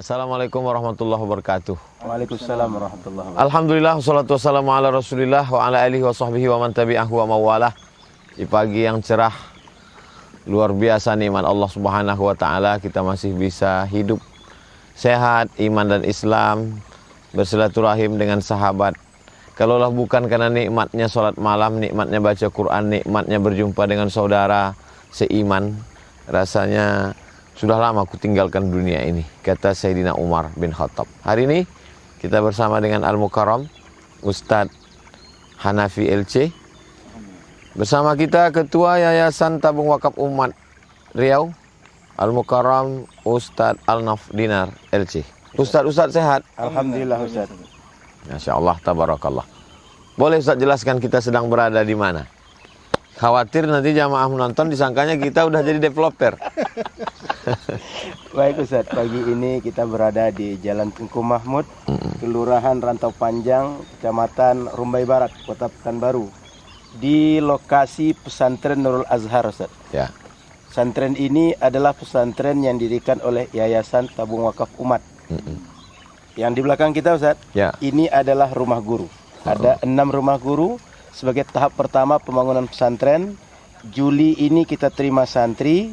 Assalamualaikum warahmatullahi wabarakatuh. Waalaikumsalam warahmatullahi wabarakatuh. Alhamdulillah, wassalatu wassalamu ala rasulillah wa ala alihi wa sahbihi wa man tabi'ahu wa mawalah. Di pagi yang cerah, luar biasa nikmat Allah subhanahu wa ta'ala. Kita masih bisa hidup sehat, iman dan Islam, bersilaturahim dengan sahabat. Kalaulah bukan karena nikmatnya sholat malam, nikmatnya baca Quran, nikmatnya berjumpa dengan saudara seiman, rasanya sudah lama aku tinggalkan dunia ini, kata Sayyidina Umar bin Khattab. Hari ini kita bersama dengan Al-Mukarram Ustadz Hanafi LC. Bersama kita Ketua Yayasan Tabung Wakaf Umat Riau, Al-Mukarram Ustadz Al-Naf Dinar LC. Ustadz sehat? Alhamdulillah Ustadz. Masya Allah, tabarakallah. Boleh Ustadz jelaskan kita sedang berada di mana? Khawatir nanti jamaah menonton disangkanya kita udah jadi developer. Baik Ustadz, pagi ini kita berada di Jalan Tengku Mahmud, Kelurahan Rantau Panjang, Kecamatan Rumbai Barat, Kota Pekanbaru, di lokasi pesantren Nurul Azhar Ustadz. Ya. Pesantren ini adalah pesantren yang didirikan oleh Yayasan Tabung Wakaf Umat. Yang di belakang kita Ustadz, Ya. ini adalah rumah guru. Ada 6 rumah guru. Sebagai tahap pertama pembangunan pesantren, Juli ini kita terima santri.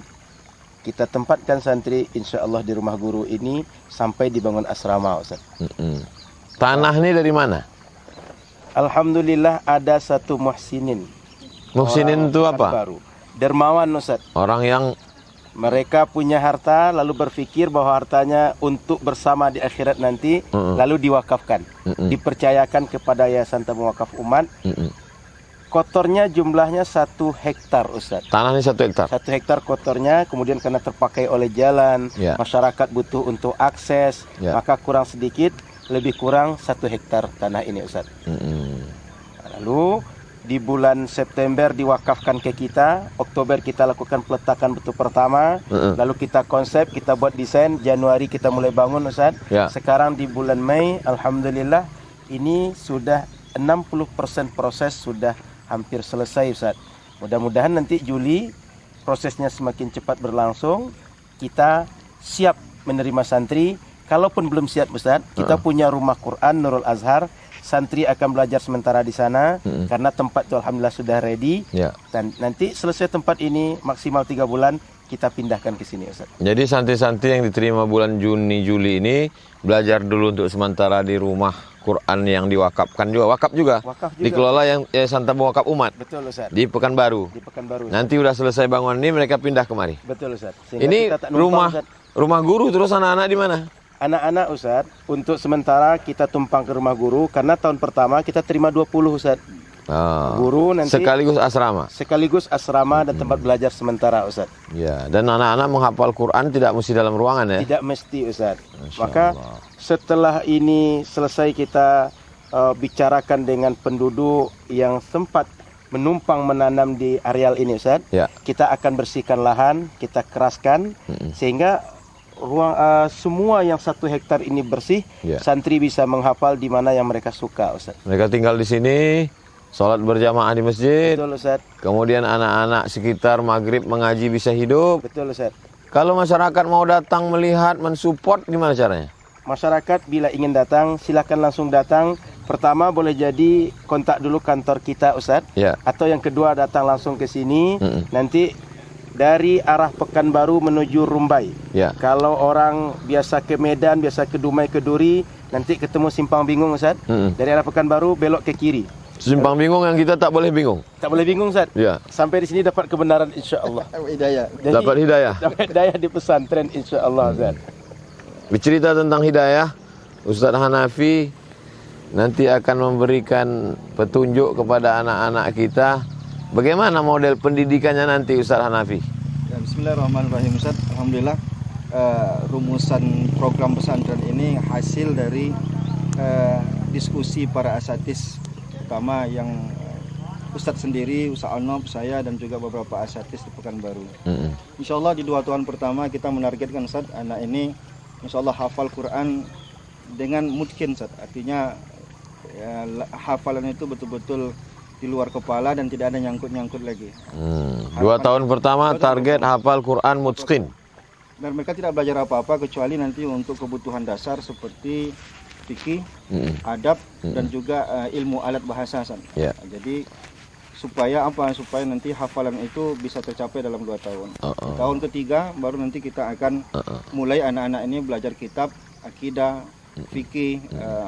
Kita tempatkan santri insya Allah di rumah guru ini sampai dibangun asrama Ustaz. Tanah ini dari mana? Alhamdulillah ada satu muhsinin. Muhsinin itu apa? Baru. Dermawan Ustaz. Orang yang Mereka punya harta lalu berpikir bahwa hartanya untuk bersama di akhirat nanti lalu diwakafkan. Dipercayakan kepada Yayasan Tabung Wakaf Umat. Kotornya jumlahnya 1 hektar Ustaz. tanah ini 1 hektar. 1 hektar kotornya, kemudian karena terpakai oleh jalan, Ya. masyarakat butuh untuk akses, Ya. maka kurang sedikit, lebih kurang 1 hektar tanah ini Ustaz. Lalu di bulan September diwakafkan ke kita, Oktober kita lakukan peletakan batu pertama, lalu kita konsep, kita buat desain, Januari kita mulai bangun Ustaz. Ya. Sekarang di bulan Mei, Alhamdulillah ini sudah 60% proses sudah hampir selesai Ustaz. Mudah-mudahan nanti Juli prosesnya semakin cepat berlangsung. Kita siap menerima santri. Kalaupun belum siap Ustaz, kita punya rumah Quran Nurul Azhar. Santri akan belajar sementara di sana karena tempat itu alhamdulillah sudah ready. Ya. Dan nanti selesai tempat ini maksimal 3 bulan kita pindahkan ke sini Ustaz. Jadi santri-santri yang diterima bulan Juni Juli ini belajar dulu untuk sementara di rumah Quran yang diwakafkan juga. Wakaf juga. Wakaf juga. Dikelola yang Yayasan Tabung Wakaf Umat. Betul Ustaz. Di Pekanbaru. Di Pekanbaru. Ustaz. Nanti udah selesai bangunan ini mereka pindah kemari. Betul Ustaz. Sehingga Ini kita tak numpang, Ustaz. rumah guru, terus anak-anak di mana? Anak-anak Ustaz, untuk sementara kita tumpang ke rumah guru karena tahun pertama kita terima 20 Ustaz. Guru nanti sekaligus asrama dan tempat belajar sementara Ustaz. Ya, dan anak-anak menghafal Quran tidak mesti dalam ruangan ya? Tidak mesti Ustaz. Masya Maka Allah. setelah ini selesai kita bicarakan dengan penduduk yang sempat menumpang menanam di areal ini Ustaz. Ya. Kita akan bersihkan lahan, kita keraskan sehingga ruang semua yang 1 hektar ini bersih, Ya. santri bisa menghafal di mana yang mereka suka Ustaz. Mereka tinggal di sini, sholat berjamaah di masjid. Betul Ustaz. Kemudian anak-anak sekitar maghrib mengaji bisa hidup. Betul Ustaz. Kalau masyarakat mau datang melihat, mensupport, gimana caranya? Masyarakat bila ingin datang silakan langsung datang. Pertama boleh jadi kontak dulu kantor kita Ustaz. Ya. Atau yang kedua datang langsung ke sini. Nanti dari arah Pekanbaru menuju Rumbai. Ya. Kalau orang biasa ke Medan, biasa ke Dumai, ke Duri, nanti ketemu Simpang Bingung Ustaz. Dari arah Pekanbaru belok ke kiri. Simpang bingung yang kita tak boleh bingung. Tak boleh bingung Ustaz. Ya. Sampai di sini dapat kebenaran insya-Allah. Jadi, Dapat hidayah. dapat hidayah di pesantren insya-Allah Ustaz. Bercerita tentang hidayah, Ustadz Hanafi nanti akan memberikan petunjuk kepada anak-anak kita bagaimana model pendidikannya nanti Ustadz Hanafi. Ya, Bismillahirrahmanirrahim Ustaz. Alhamdulillah rumusan program pesantren ini hasil dari diskusi para asatis, utama yang Ustadz sendiri, Ustadz Al-Naf, saya dan juga beberapa asatis di Pekanbaru. Insya Allah di 2 tahun pertama kita menargetkan Ustadz anak ini Insya Allah hafal Quran dengan mungkin Ustadz. Artinya ya, hafalan itu betul-betul di luar kepala dan tidak ada nyangkut-nyangkut lagi. 2 tahun pertama target hafal Quran mutqin. dan mereka tidak belajar apa-apa kecuali nanti untuk kebutuhan dasar seperti fikih, adab, dan juga ilmu alat bahasa. Ya. Jadi supaya nanti hafalan itu bisa tercapai dalam 2 tahun. Di tahun ketiga baru nanti kita akan mulai anak-anak ini belajar kitab, akidah, fikih,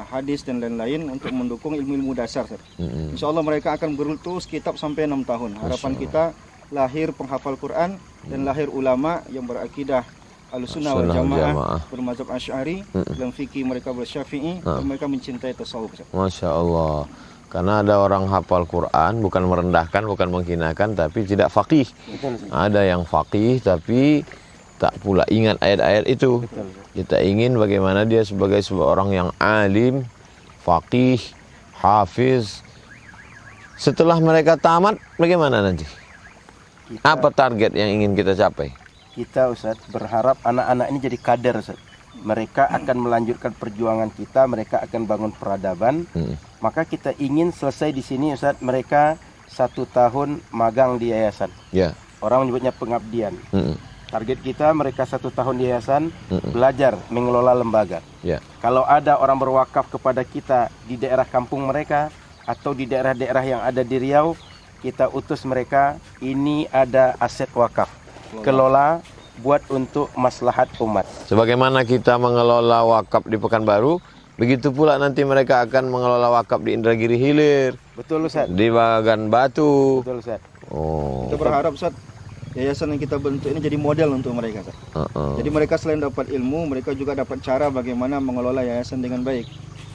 hadis dan lain-lain untuk mendukung ilmu-ilmu dasar. Insya Allah mereka akan terus kitab sampai 6 tahun. Harapan kita lahir penghafal Quran dan lahir ulama yang berakidah Ahlussunnah wal Jamaah, bermazhab Asy'ari, dalam fikih mereka bersyafi'i, dan mereka mencintai tasawuf. Masya Allah. Karena ada orang hafal Quran, bukan merendahkan, bukan menghinakan, tapi tidak faqih. Ada yang faqih, tapi tak pula ingat ayat-ayat itu. Kita ingin bagaimana dia sebagai seorang yang alim, faqih, hafiz. Setelah mereka tamat, bagaimana nanti? Apa target yang ingin kita capai? Kita Ustaz berharap anak-anak ini jadi kader Ustaz. Mereka akan melanjutkan perjuangan kita, mereka akan bangun peradaban. Maka kita ingin selesai di sini Ustaz, mereka 1 tahun magang di yayasan. Ya. Orang menyebutnya pengabdian. Target kita mereka 1 tahun di yayasan, belajar mengelola lembaga. Ya. Kalau ada orang berwakaf kepada kita di daerah kampung mereka atau di daerah-daerah yang ada di Riau, kita utus mereka, ini ada aset wakaf. Kelola buat untuk maslahat umat. Sebagaimana kita mengelola wakaf di Pekanbaru, begitu pula nanti mereka akan mengelola wakaf di Indragiri Hilir, Betul Ustaz. di Bagan Batu. Betul Ustaz. Oh. Kita berharap Ustaz, yayasan yang kita bentuk ini jadi model untuk mereka. Jadi mereka selain dapat ilmu, mereka juga dapat cara bagaimana mengelola yayasan dengan baik.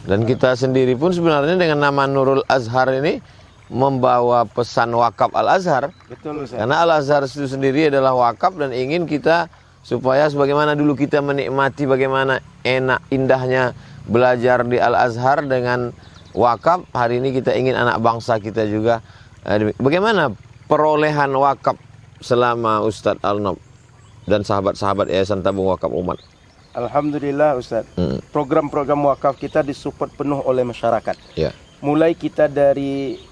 Dan kita sendiri pun sebenarnya dengan nama Nurul Azhar ini membawa pesan wakaf Al-Azhar. Betul Ustaz. Karena Al-Azhar itu sendiri adalah wakaf dan ingin kita supaya sebagaimana dulu kita menikmati bagaimana enak indahnya belajar di Al-Azhar dengan wakaf, hari ini kita ingin anak bangsa kita juga. Bagaimana perolehan wakaf selama Ustadz Al-Nob dan sahabat-sahabat Yayasan Tabung Wakaf Umat? Alhamdulillah Ustaz. Program-program wakaf kita disupport penuh oleh masyarakat. Ya. Mulai kita dari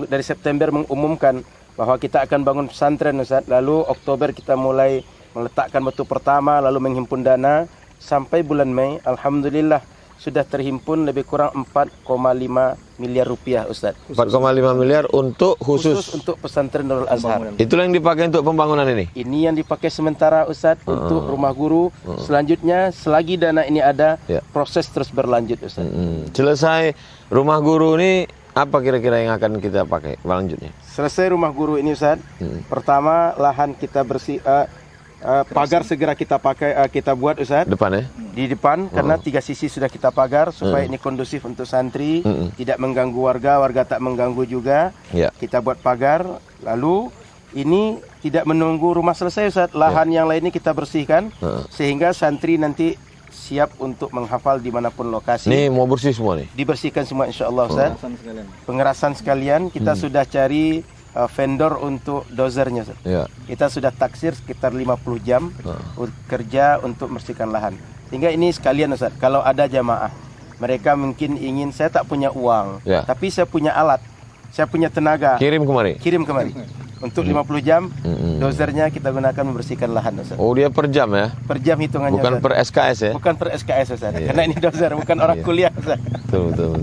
dari September mengumumkan bahwa kita akan bangun pesantren Ustaz. Lalu Oktober kita mulai meletakkan batu pertama, lalu menghimpun dana. Sampai bulan Mei, alhamdulillah sudah terhimpun lebih kurang 4,5 miliar rupiah Ustaz. 4,5 miliar untuk khusus untuk pesantren Nurul Azhar. Itulah yang dipakai untuk pembangunan ini. Ini yang dipakai sementara Ustaz untuk rumah guru. Selanjutnya selagi dana ini ada, proses terus berlanjut Ustaz. Selesai rumah guru ini, apa kira-kira yang akan kita pakai selanjutnya? Selesai rumah guru ini Ustaz, pertama lahan kita bersih, pagar segera kita pakai, kita buat Ustaz. Depan ya? Di depan, karena 3 sisi sudah kita pagar supaya ini kondusif untuk santri, tidak mengganggu warga, warga tak mengganggu juga. Kita buat pagar, lalu ini tidak menunggu rumah selesai Ustaz, lahan yang lainnya kita bersihkan sehingga santri nanti siap untuk menghafal dimanapun lokasi. Ini mau bersih semua nih? Dibersihkan semua insya Allah Ustaz. Pengerasan sekalian, kita sudah cari vendor untuk dozernya Ustaz. Kita sudah taksir sekitar 50 jam kerja untuk membersihkan lahan. Sehingga ini sekalian Ustaz, kalau ada jamaah, mereka mungkin ingin, saya tak punya uang, tapi saya punya alat, saya punya tenaga. Kirim kemari? Kirim kemari. Untuk 50 jam, dozernya kita gunakan membersihkan lahan Ustaz. Oh, dia per jam ya? Per jam hitungannya Bukan Ustaz. per SKS ya? Bukan per SKS Ustaz. Karena ini dozer, bukan orang kuliah Ustaz. Betul.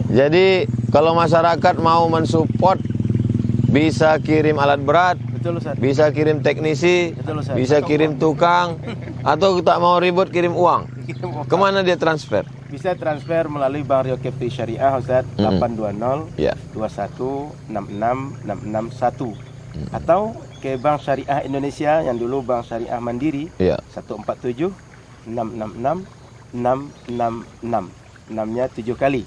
Jadi kalau masyarakat mau mensupport, bisa kirim alat berat, Betul Ustaz. bisa kirim teknisi, Betul, Ustaz. bisa kirim tukang, atau tak mau ribut kirim uang. Kemana dia transfer? Bisa transfer melalui Bank Rio Kepri Syariah Ustaz, 820 21 66 661, atau ke Bank Syariah Indonesia yang dulu Bank Syariah Mandiri, 147 666 666, 6-nya 7 kali.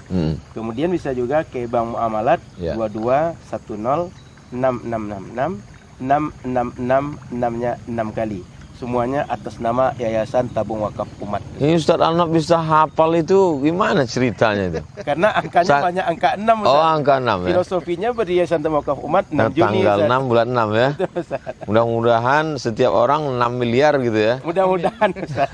Kemudian bisa juga ke Bank Muamalat, 22 10 6666 666, 6-nya 6 kali. Semuanya atas nama Yayasan Tabung Wakaf Umat. Ini Ustadz Al-Nob bisa hafal itu gimana ceritanya itu? Karena angkanya banyak angka 6 Ustaz. Oh, angka 6 ya. Filosofinya berdiri Yayasan Tabung Wakaf Umat 6 Juni Tanggal Ustaz. 6 bulan 6 ya. Mudah-mudahan setiap orang 6 miliar gitu ya. Mudah-mudahan Ustaz.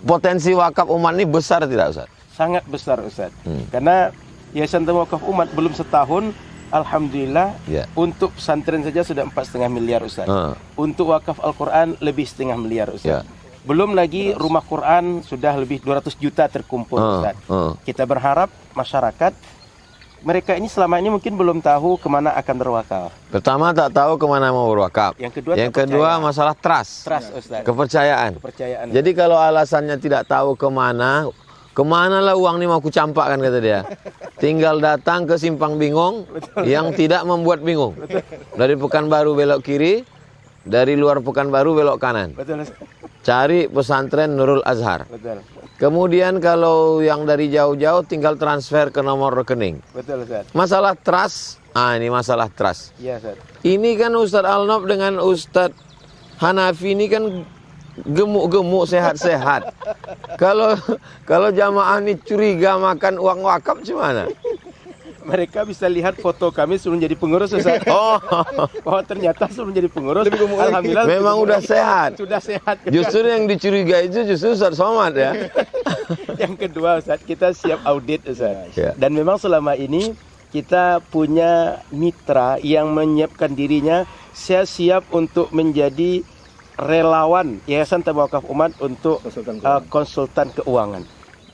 Potensi wakaf umat ini besar tidak Ustaz? Sangat besar Ustaz. Karena Yayasan Tabung Wakaf Umat belum setahun Alhamdulillah, Ya. untuk pesantren saja sudah 4,5 miliar Ustaz. Untuk wakaf Al-Quran lebih 1,5 miliar Ustaz. Ya. Belum lagi rumah Quran sudah lebih 200 juta terkumpul Ustaz. Kita berharap masyarakat, mereka ini selama ini mungkin belum tahu kemana akan berwakaf. Pertama tak tahu kemana mau berwakaf. Yang kedua, Yang tak kedua percaya. masalah trust. Trust Ustaz. Kepercayaan. Kepercayaan. Jadi kalau alasannya tidak tahu kemana lah uang ini mau kucampakkan kata dia. Tinggal datang ke Simpang Bingung yang tidak membuat bingung. Dari Pekanbaru belok kiri, dari luar Pekanbaru belok kanan. Betul Ustaz. Cari pesantren Nurul Azhar. Betul. Kemudian kalau yang dari jauh-jauh tinggal transfer ke nomor rekening. Betul Ustaz. Masalah trust, ini masalah trust. Iya Ustaz. Ini kan Ustadz Alnof dengan Ustadz Hanafi ini kan gemuk-gemuk, sehat-sehat. Kalau jamaah ini curiga makan uang wakaf gimana? Mereka bisa lihat foto kami sebelum jadi pengurus Ustaz. Oh, Oh, ternyata sebelum jadi pengurus, alhamdulillah memang udah sehat. Sudah sehat. Justru yang dicurigai itu justru Ustadz Somad ya. Yang kedua Ustaz, kita siap audit Ustaz. Ya. Dan memang selama ini kita punya mitra yang menyiapkan dirinya, saya siap untuk menjadi relawan Yayasan Tawakaf Umat untuk konsultan keuangan.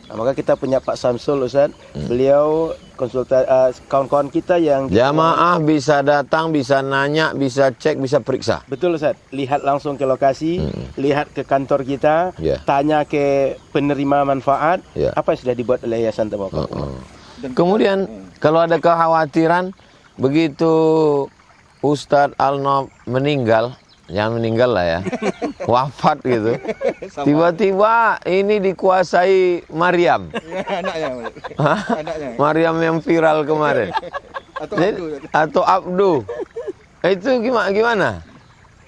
Nah, maka kita punya Pak Samsul Ustaz, beliau konsultan kawan-kawan kita yang Jamaah bisa datang, bisa nanya, bisa cek, bisa periksa. betul Ustaz, lihat langsung ke lokasi, lihat ke kantor kita, Ya. tanya ke penerima manfaat, Ya. apa yang sudah dibuat oleh Yayasan Tawakaf Umat. Kemudian kalau ada kekhawatiran begitu Ustadz Alnof meninggal, jangan meninggal lah ya, wafat gitu. Tiba-tiba ini dikuasai Maryam. Anaknya. Hah? Anaknya. Maryam yang viral kemarin. Atau Abdu. Itu gimana?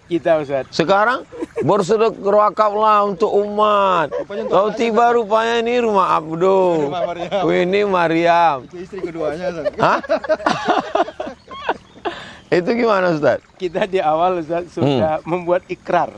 Kita Ustaz, Sekarang bersedekah wakaflah untuk umat. Tahu tiba rupanya ini rumah Abdu. Ini Maryam. Itu istri keduanya. Hah? Itu gimana Ustaz? kita di awal Ustaz sudah membuat ikrar.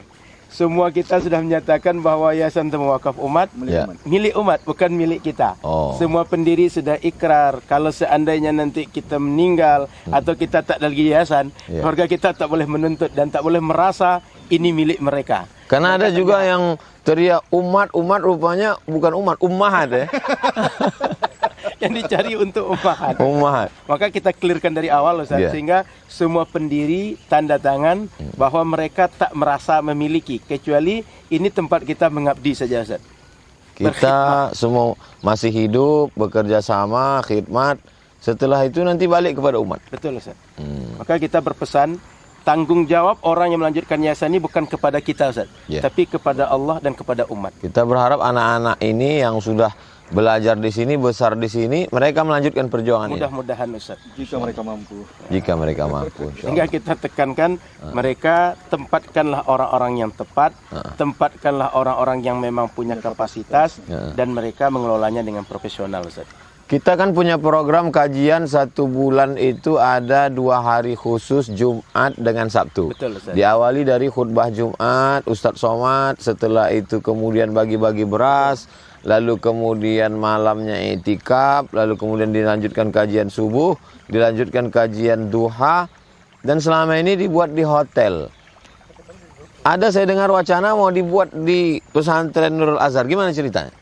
Semua kita sudah menyatakan bahwa Yayasan Tawakaf Umat Ya. milik umat, bukan milik kita. Oh. Semua pendiri sudah ikrar. Kalau seandainya nanti kita meninggal atau kita tak ada lagi yayasan, Ya. keluarga kita tak boleh menuntut dan tak boleh merasa ini milik mereka. Karena ada juga yang teriak umat rupanya bukan umat, ummahat ya. Yang dicari untuk umat. Ummahat. Maka kita clearkan dari awal Ustaz, Ya. sehingga semua pendiri tanda tangan bahwa mereka tak merasa memiliki, kecuali ini tempat kita mengabdi saja Ustaz. Kita semua masih hidup, bekerja sama, khidmat. Setelah itu nanti balik kepada umat. Betul Ustaz. Maka kita berpesan, tanggung jawab orang yang melanjutkan yayasan ini bukan kepada kita Ustaz, Ya. tapi kepada Allah dan kepada umat. Kita berharap anak-anak ini yang sudah belajar di sini, besar di sini, mereka melanjutkan perjuangan ini. Mudah-mudahan Ustaz. Jika mereka mampu. Jika mereka mampu. insya Sehingga Allah. kita tekankan mereka tempatkanlah orang-orang yang tepat, tempatkanlah orang-orang yang memang punya kapasitas dan mereka mengelolanya dengan profesional Ustaz. Kita kan punya program kajian 1 bulan itu ada 2 hari khusus Jumat dengan Sabtu. Betul Ustaz. Diawali dari khutbah Jumat, Ustadz Somad, setelah itu kemudian bagi-bagi beras, lalu kemudian malamnya i'tikaf, lalu kemudian dilanjutkan kajian subuh, dilanjutkan kajian duha, dan selama ini dibuat di hotel. Ada saya dengar wacana mau dibuat di pesantren Nurul Azhar, gimana ceritanya?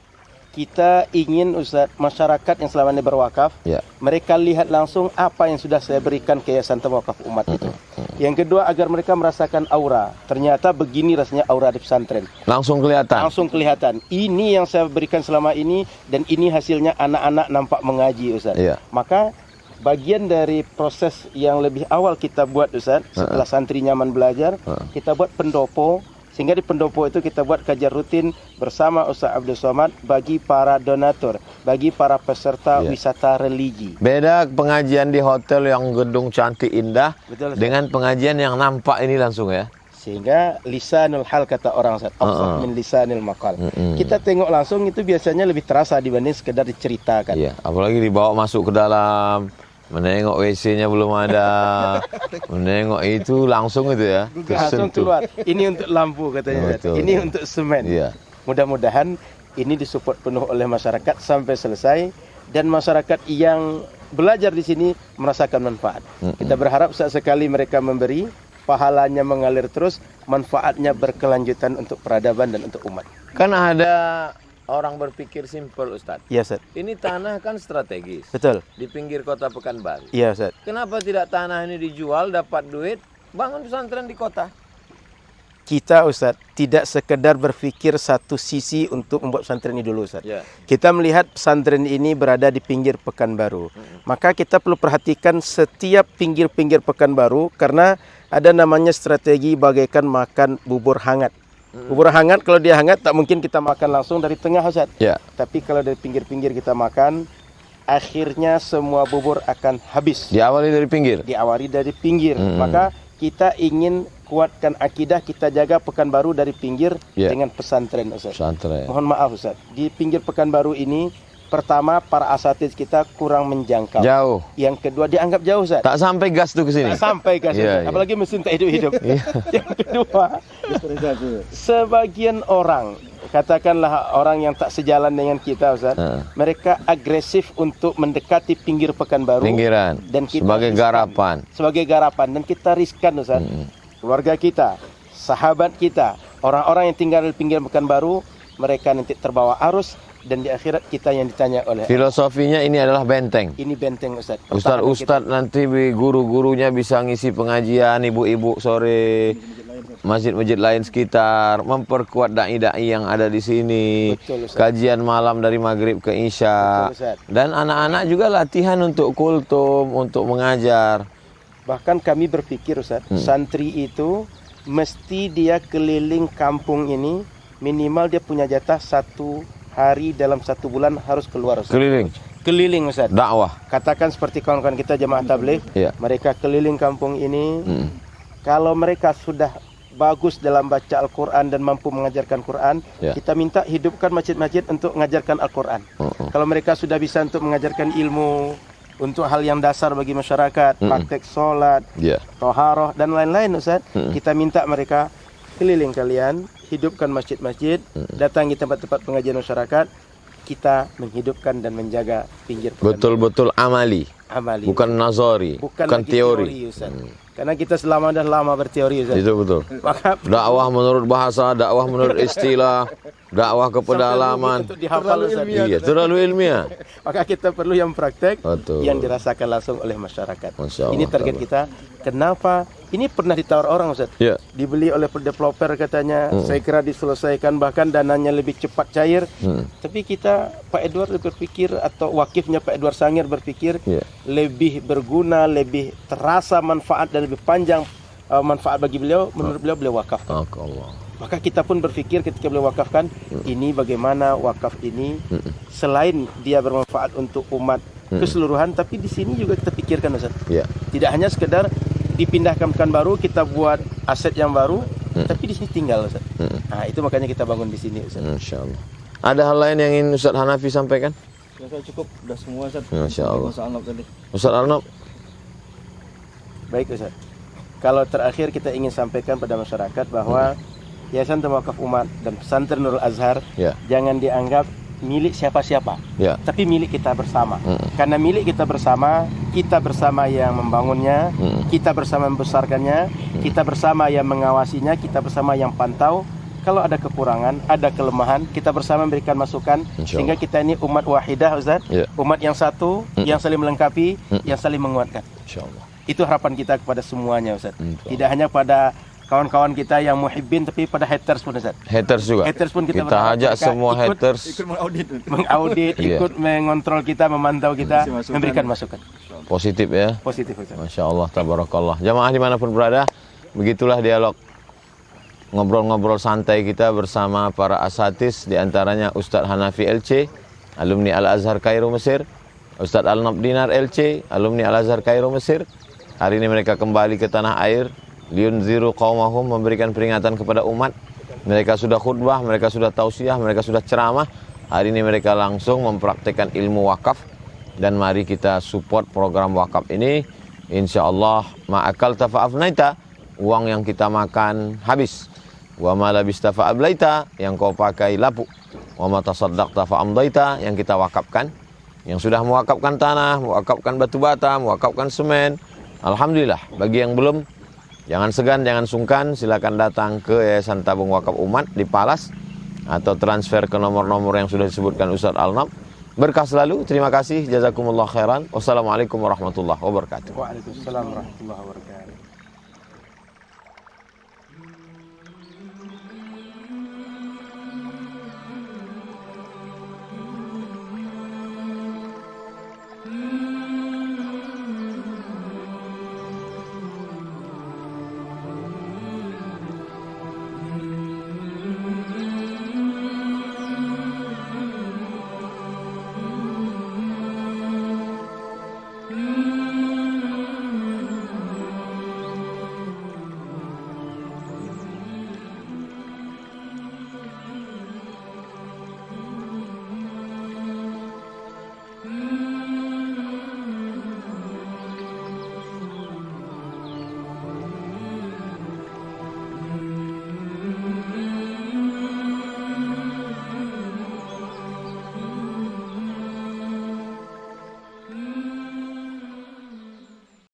Kita ingin Ustaz, masyarakat yang selama ini berwakaf, Ya. mereka lihat langsung apa yang sudah saya berikan ke Yayasan Tawakaf Umat itu. Yang kedua, agar mereka merasakan aura. Ternyata begini rasanya aura di pesantren. Langsung kelihatan. Langsung kelihatan. Ini yang saya berikan selama ini dan ini hasilnya anak-anak nampak mengaji Ustaz. Iya. Maka bagian dari proses yang lebih awal kita buat Ustaz, setelah santri nyaman belajar, kita buat pendopo. Sehingga di pendopo itu kita buat kajian rutin bersama Ustaz Abdul Somad bagi para donatur, bagi para peserta Ya. wisata religi. Beda pengajian di hotel yang gedung cantik indah Betul Ustaz. dengan pengajian yang nampak ini langsung ya. Sehingga lisanul hal kata orang Ustaz, afsah min lisanil maqal. Kita tengok langsung itu biasanya lebih terasa dibanding sekedar diceritakan. Iya, apalagi dibawa masuk ke dalam, menengok WC-nya belum ada, menengok itu langsung itu ya, Langsung tersentuh. keluar. Ini untuk lampu katanya. Ustaz. Betul. Ini untuk semen. Iya. Mudah-mudahan ini disupport penuh oleh masyarakat sampai selesai dan masyarakat yang belajar di sini merasakan manfaat. Kita berharap sekali mereka memberi, pahalanya mengalir terus, manfaatnya berkelanjutan untuk peradaban dan untuk umat. Kan ada orang berpikir simpel, Ustadz. Iya, Ustaz. Ini tanah kan strategis. Betul. Di pinggir kota Pekanbaru. Iya, Ustaz. Kenapa tidak tanah ini dijual, dapat duit, bangun pesantren di kota? Kita, Ustaz, tidak sekedar berpikir satu sisi untuk membuat pesantren ini dulu, Ustaz. Ya. Kita melihat pesantren ini berada di pinggir Pekanbaru. Maka kita perlu perhatikan setiap pinggir-pinggir Pekanbaru karena ada namanya strategi bagaikan makan bubur hangat. Bubur hangat kalau dia hangat tak mungkin kita makan langsung dari tengah, Ustaz. Ya. Tapi kalau dari pinggir-pinggir kita makan, akhirnya semua bubur akan habis. Diawali dari pinggir. Diawali dari pinggir. Maka kita ingin kuatkan akidah, kita jaga Pekanbaru dari pinggir dengan pesantren, Ustaz. Pesantren. Mohon maaf, Ustaz. Di pinggir Pekanbaru ini, pertama para asatidz kita kurang menjangkau. Jauh. Yang kedua dianggap jauh, Ustaz. Tak sampai gas tuh ke sini. Tak sampai ke sini. Iya, iya. Apalagi mesin tak hidup-hidup. Yang kedua, sebagian orang, katakanlah orang yang tak sejalan dengan kita, Ustaz, mereka agresif untuk mendekati pinggir Pekanbaru. Pinggiran. Dan kita Sebagai riskan. garapan. Sebagai garapan. Dan kita riskan, Ustaz. Keluarga kita, sahabat kita, orang-orang yang tinggal di pinggir Pekanbaru, mereka nanti terbawa arus dan di akhirat kita yang ditanya oleh Allah. Filosofinya ini adalah benteng. Ini benteng, Ustaz. Ustadz nanti guru-gurunya bisa ngisi pengajian, ibu-ibu sore, masjid-masjid lain sekitar, memperkuat dai-dai yang ada di sini. Betul, Ustaz. Kajian malam dari maghrib ke isya. Betul, Ustaz. Dan anak-anak juga latihan untuk kultum, untuk mengajar. Bahkan kami berpikir, Ustaz, santri itu mesti dia keliling kampung ini, minimal dia punya jatah 1 hari dalam 1 bulan harus keluar, Ustaz. Keliling, Ustaz. Dakwah. Katakan seperti kawan-kawan kita jemaah tabligh, Iya. mereka keliling kampung ini. Kalau mereka sudah bagus dalam baca Al-Quran dan mampu mengajarkan Quran, kita minta hidupkan masjid-masjid untuk mengajarkan Al-Quran. Kalau mereka sudah bisa untuk mengajarkan ilmu, untuk hal yang dasar bagi masyarakat, praktek sholat, toharoh, dan lain-lain, Ustaz, kita minta mereka keliling kalian, hidupkan masjid-masjid, datangi tempat-tempat pengajian masyarakat, kita menghidupkan dan menjaga pinggir Pekanbaru. Betul-betul amali. Bukan nazari, bukan teori. Ustaz. Karena kita selama dah lama berteori, Ustaz. Itu betul. Maka Dakwah menurut bahasa, dakwah menurut istilah, dakwah ke pedalaman. untuk dihafal, Ustaz. Iya, terlalu ilmiah. Maka kita perlu yang praktek, Betul. yang dirasakan langsung oleh masyarakat. Masya Allah, Ini target kita. Kenapa? Ini pernah ditawar orang, Ustaz. Ya. Dibeli oleh developer katanya, saya kira diselesaikan, bahkan dananya lebih cepat cair. Tapi kita, Pak Edward berpikir, atau wakifnya Pak Edward Sangir berpikir, lebih berguna, lebih terasa manfaat dan lebih panjang manfaat bagi beliau. Menurut beliau wakaf. Allah. Maka kita pun berpikir ketika beliau wakafkan, ini bagaimana wakaf ini selain dia bermanfaat untuk umat keseluruhan, tapi di sini juga kita pikirkan, Ustaz. Ya. Tidak hanya sekedar dipindahkan baru, kita buat aset yang baru, tapi di sini tinggal, Ustaz. Nah, itu makanya kita bangun di sini, Ustaz. Masya Allah. Ada hal lain yang ingin Ustaz Hanafi sampaikan? Saya cukup, udah semua, Ustaz. Masya Allah. Ustaz Arnab tadi. Ustaz Arnab. Baik, Ustaz. Kalau terakhir kita ingin sampaikan pada masyarakat bahwa Yayasan Tawakuf Umat dan Pesantren Nurul Azhar jangan dianggap milik siapa-siapa, tapi milik kita bersama. Karena milik kita bersama yang membangunnya, kita bersama membesarkannya, kita bersama yang mengawasinya, kita bersama yang pantau. Kalau ada kekurangan, ada kelemahan, kita bersama memberikan masukan, sehingga kita ini umat wahidah, Ustaz. Umat yang satu, yang saling melengkapi, yang saling menguatkan. Insyaallah. Itu harapan kita kepada semuanya, Ustaz. Tidak hanya pada kawan-kawan kita yang muhibbin, tapi pada haters pun, Ustaz. Haters juga. Haters pun kita ajak semua haters Ikut mengaudit, ikut mengontrol kita, memantau kita, memberikan masukan. Positif ya. Positif, Ustaz. Masya Allah, tabarakallah. Jamaah dimanapun berada, begitulah dialog ngobrol-ngobrol santai kita bersama para asatidz, diantaranya Ustadz Hanafi LC, alumni Al-Azhar Kairo Mesir, Ustadz Al-Nab Dinar LC, alumni Al-Azhar Kairo Mesir. Hari ini mereka kembali ke tanah air, liyunziru qaumahum, memberikan peringatan kepada umat. Mereka sudah khutbah, mereka sudah tausiah, mereka sudah ceramah. Hari ini mereka langsung mempraktekkan ilmu wakaf. Dan mari kita support program wakaf ini. Insya Allah, ma'akal tafa'afnaita, uang yang kita makan habis. Wa ma labista fa'ablaita, yang kau pakai lapuk. Wa ma tasaddaqta fa'amdaita, yang kita wakafkan. yang sudah mewakafkan tanah, mewakafkan batu bata, mewakafkan semen. Alhamdulillah. Bagi yang belum, jangan segan, jangan sungkan, silakan datang ke Yayasan Tabung Wakaf Umat di Palas atau transfer ke nomor-nomor yang sudah disebutkan Ustaz Alnam. Berkah selalu. Terima kasih. Jazakumullah khairan. Wassalamualaikum warahmatullahi wabarakatuh. Waalaikumsalam warahmatullahi wabarakatuh.